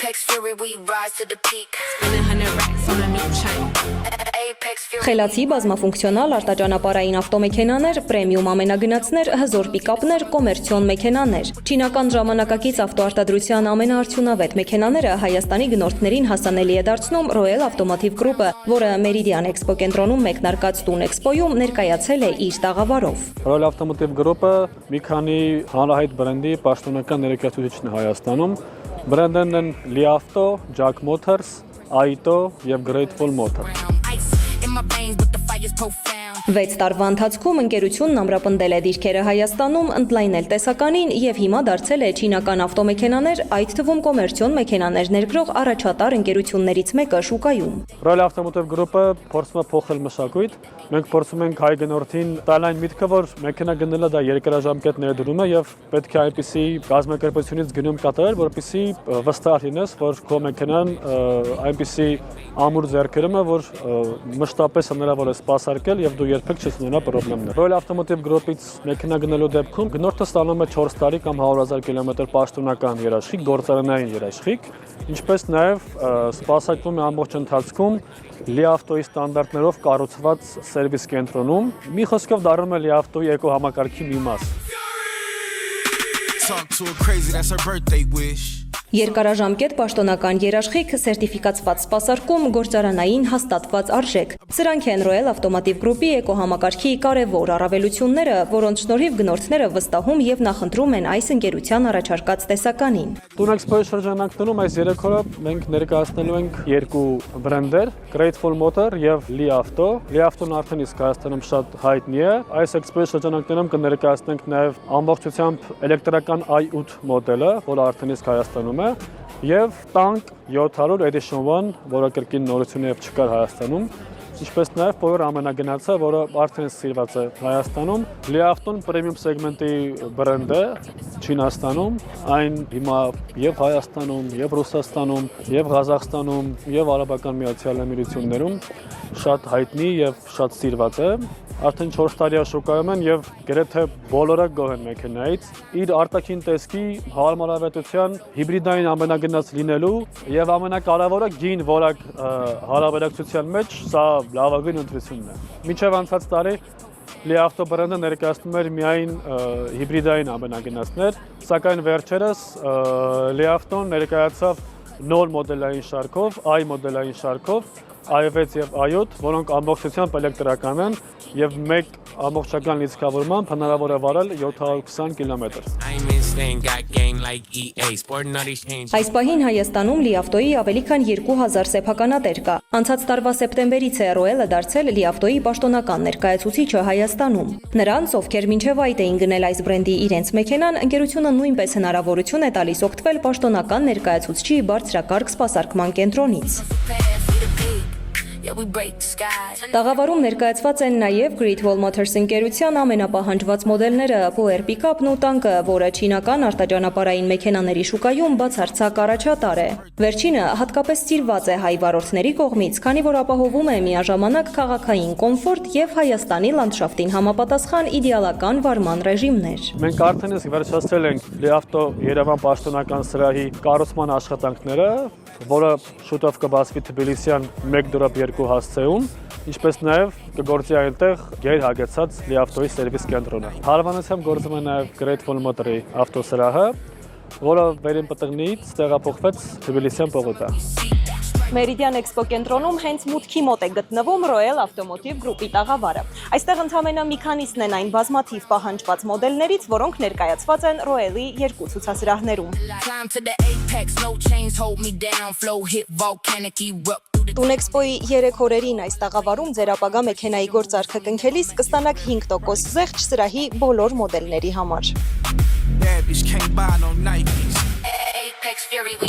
Apex Fury, we rise to the peak. Spending 100 racks on a new chain. Apex Fury. Խելացի բազմաֆունկցիոնալ արտաճանապարհային ավտոմեքենաներ, պրեմիում ամենագնացներ, հզոր պիկապներ, կոմերցիոն մեքենաներ։ Չինական ժամանակակից ավտոարտադրության ամենաարդյունավետ մեքենաները Հայաստանի գնորդներին հասանելի է դարձնում Royal Automotive Group-ը, որը Meridian Expo կենտրոնում մեկնարկած տուն էքսպոյում ներկայացել է իր տաղավարով։ Royal Automotive Group-ը մի քանի հանրահայտ բրենդի պաշտոնական ներկայացուցիչն է Հայաստանում։ Բրենդներն են Li Auto, Jack Motors, Aito եւ Grateful Motor։ Ice in my veins, but the fire's profound. 6 տարվա ընթացքում ընկերությունն ամրապնդել է դիրքերը Հայաստանում, ընդլայնել տեսականին եւ հիմա դարձել է չինական ավտոմեքենաներ, այդ թվում կոմերցիոն մեքենաներ ներգրող առաջատար ընկերություններից մեկը շուկայում։ Royal Automotive Group-ը փորձում է փոխել մշակույթ։ Մենք փորձում ենք հայ գնորդին տալ այն միտքը, որ մեքենա գնելը դա երկարաժամկետ ներդրում է եւ պետք է այնպիսի կազմակերպությունից գնում կատարել, որպեսզի վստահ լինես, որ քո մեքենան այնպիսի ամուր ձեռքերում է, որ մշտապես հնարավոր է սպասարկել եւ դու երբեք չես ունենա խնդիրներ։ Royal Automotive Group-ից մեքենա գնելու դեպքում գնորդը ստանում է 4 տարի կամ 100,000 կիլոմետր պաշտոնական երաշխիք, գործարանային երաշխիք, ինչպես նաեւ սպասարկվում է ամբողջ ընթացքում Li Auto-ի ստանդարտներով կառուցված սերվիս կենտրոնում։ Մի խոսքով դառնում է Li Auto-ի էկոհամակարգի մի մաս։ Talk to a crazy, that's her birthday wish. Երկարաժամկետ պաշտոնական երաշխիք, սերտիֆիկացված սպասարկում, գործարանային հաստատված արժեք։ Սրանք են Royal Automotive Group-ի էկոհամակարգի կարևոր առավելությունները, որոնց շնորհիվ գնորդները վստահում եւ նախընտրում են այս ընկերության առաջարկած տեսականին։ Տուն էքսպոյի շրջանակներում այս 3 օրը մենք ներկայացնելու ենք երկու բրենդեր՝ Grateful Motor եւ Li Auto։ Li Auto-ն արդեն իսկ Հայաստանում շատ հայտնի է։ Այս էքսպոյի շրջանակներում կներկայացնենք նաեւ ամբողջությամբ էլեկտրական i8 մոդելը, որը արդեն իսկ Հայաստանում է, եւ Tank 700 Edition 1, որը կրկին նորություն է եւ չկար Հայաստանում, ինչպես նաեւ Power ամենագնացը, որը արդեն սիրված է Հայաստանում։ Li Auto-ն պրեմիում սեգմենտի բրենդ է Չինաստանում, այն հիմա եւ Հայաստանում, եւ Ռուսաստանում, եւ Ղազախստանում, եւ Արաբական Միացյալ Էմիրություններում շատ հայտնի եւ շատ սիրված է։ Արդեն 4 տարի է շուկայում են եւ գրեթե բոլորը գոհ են մեքենայից։ Իր արտաքին տեսքի հարմարավետության, հիբրիդային ամենագնաց լինելու եւ ամենակարևորը գին որակ հարաբերակցության մեջ սա լավագույն ընտրությունն է։ Մինչեւ անցած տարի Li Auto բրենդը ներկայացնում էր միայն հիբրիդային ամենագնացներ, սակայն վերջերս Li Auto-ն ներկայացավ նոր մոդելային շարքով, i մոդելային շարքով, i6 եւ i8, որոնք ամբողջությամբ էլեկտրական են եւ մեկ ամբողջական լիցքավորմամբ հնարավոր է վարել 720 կիլոմետր։ I'm insane, got game like EA, sporting all these chains. Այս պահին Հայաստանում Li Auto-ի ավելի քան 2000 սեփականատեր կա։ Անցած տարվա սեպտեմբերից է Royal-ը դարձել Li Auto-ի պաշտոնական ներկայացուցիչը Հայաստանում։ Նրանց, ովքեր մինչև այդ էին գնել այս բրենդի իրենց մեքենան, ընկերությունը նույնպես հնարավորություն է տալիս օգտվել պաշտոնական ներկայացուցչի բարձրակարգ սպասարկման կենտրոնից։ Yeah, we break the skies. Տաղավարում ներկայացված են նաև Grateful Motors ընկերության ամենապահանջված մոդելները Power Pickup-ն ու Tank-ը, որը չինական արտաճանապարհային մեքենաների շուկայում բացարձակ առաջատար է։ Վերջինը հատկապես սիրված է հայ վարորդների կողմից, քանի որ ապահովում է միաժամանակ քաղաքային կոմֆորտ եւ Հայաստանի լանդշաֆտին համապատասխան իդեալական վարման ռեժիմներ։ Մենք արդեն իսկ վերջացրել ենք Li Auto Երևան պաշտոնական սրահի կառուցման աշխատանքները, որը շուտով կբացվի Թբիլիսյան 1/2 հասցեում, ինչպես նաև կգործի այնտեղ գերհագեցած Li Auto-ի սերվիս կենտրոնը։ Հարևանությամբ գործում է նաև Grateful Motor-ի ավտոսրահը, որը վերին պտղնից տեղափոխվեց Թբիլիսյան պողոտա։ Meridian Expo կենտրոնում հենց մուտքի մոտ է գտնվում Royal Automotive Group-ի տաղավարը։ Այստեղ ընդամենը մի քանիսն են այն բազմաթիվ պահանջված մոդելներից, որոնք ներկայացված են Royal-ի երկու ցուցասրահներում։ Climb to the apex, no chains hold me down, flow hit volcanic erupt. Տուն էքսպոյի 3 օրերին այս տաղավարում ձեր ապագա մեքենայի գործարքը կնքելիս կստանաք 5% զեղչ սրահի բոլոր մոդելների համար։ Bad bitch can't buy no Nikes. Apex Fury, we